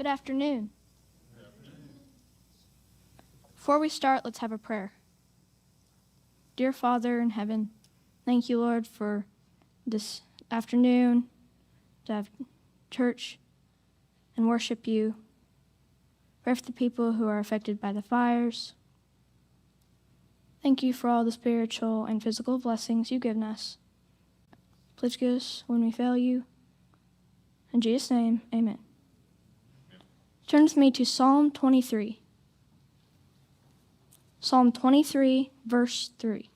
Good afternoon. Before we start, let's have a prayer. Dear Father in heaven, thank you, Lord, for this afternoon to have church and worship you. Pray for the people who are affected by the fires. Thank you for all the spiritual and physical blessings you've given us. Please give us when we fail you. In Jesus' name, amen. Turn with me to Psalm 23. Psalm 23, verse 3.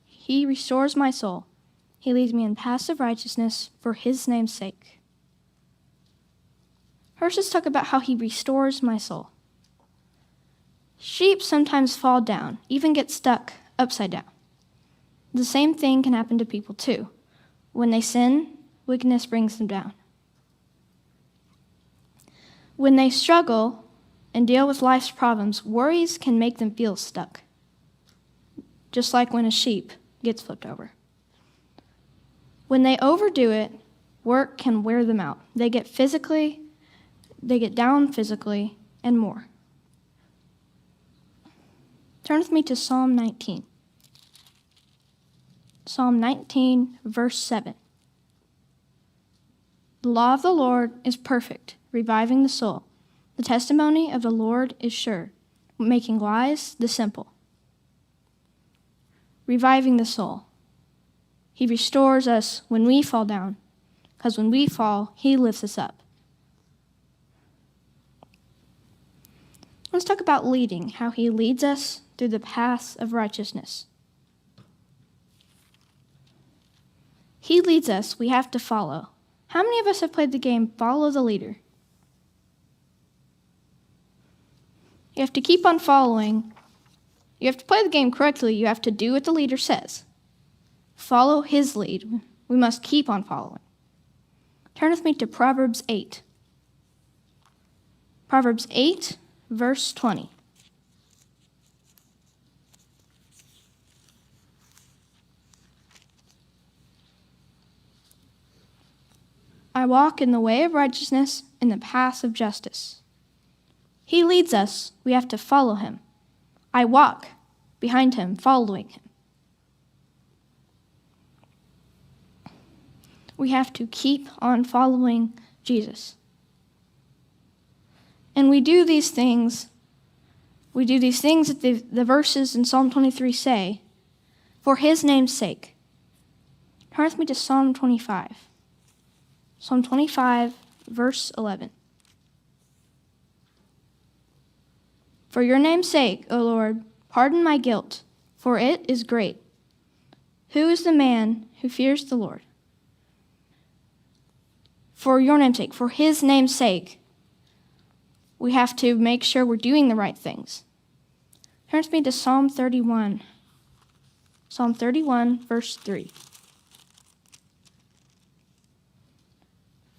He restores my soul. He leads me in paths of righteousness for his name's sake. First, let's talk about how he restores my soul. Sheep sometimes fall down, even get stuck upside down. The same thing can happen to people too. When they sin, wickedness brings them down. When they struggle and deal with life's problems, worries can make them feel stuck, just like when a sheep gets flipped over. When they overdo it, work can wear them out. They get down physically, and more. Turn with me to Psalm 19. Psalm 19, verse 7. The law of the Lord is perfect, reviving the soul. The testimony of the Lord is sure, making wise the simple. Reviving the soul. He restores us when we fall down, because when we fall, he lifts us up. Let's talk about leading, how he leads us through the paths of righteousness. He leads us, we have to follow. How many of us have played the game Follow the Leader? You have to keep on following. You have to play the game correctly. You have to do what the leader says. Follow his lead. We must keep on following. Turn with me to Proverbs 8. Proverbs 8, verse 20. I walk in the way of righteousness, in the paths of justice. He leads us. We have to follow him. I walk behind him, following him. We have to keep on following Jesus. And we do these things that the verses in Psalm 23 say, for his name's sake. Turn with me to Psalm 25. Psalm 25, verse 11. For your name's sake, O Lord, pardon my guilt, for it is great. Who is the man who fears the Lord? For your name's sake, for his name's sake, we have to make sure we're doing the right things. Turn with me to Psalm 31. Psalm 31, verse 3.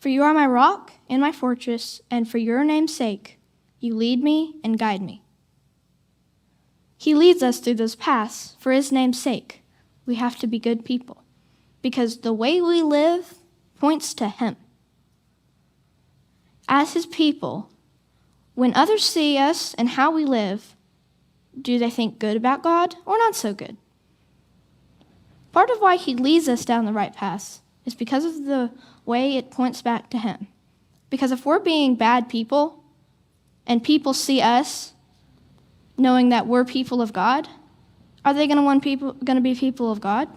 For you are my rock and my fortress, and for your name's sake, you lead me and guide me. He leads us through those paths for his name's sake. We have to be good people, because the way we live points to him. As his people, when others see us and how we live, do they think good about God or not so good? Part of why he leads us down the right paths is because of the way it points back to him. Because if we're being bad people, and people see us knowing that we're people of God, are they going to be people of God?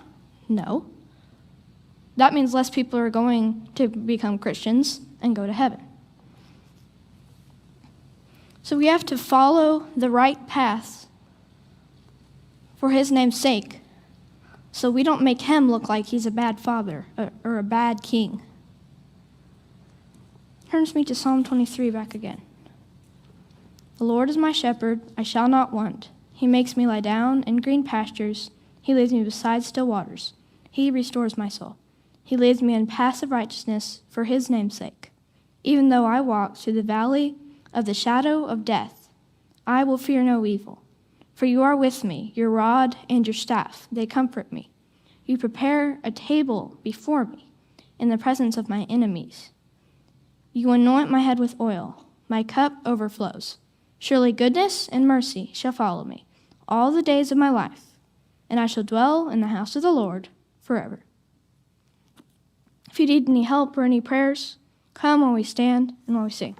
No. That means less people are going to become Christians and go to heaven. So we have to follow the right path for his name's sake, so we don't make him look like he's a bad father or a bad king. Turns me to Psalm 23 back again. The Lord is my shepherd, I shall not want. He makes me lie down in green pastures. He leads me beside still waters. He restores my soul. He leads me in paths of righteousness for his name's sake. Even though I walk through the valley of the shadow of death, I will fear no evil. For you are with me, your rod and your staff, they comfort me. You prepare a table before me in the presence of my enemies. You anoint my head with oil. My cup overflows. Surely goodness and mercy shall follow me all the days of my life, and I shall dwell in the house of the Lord forever. If you need any help or any prayers, come while we stand and while we sing.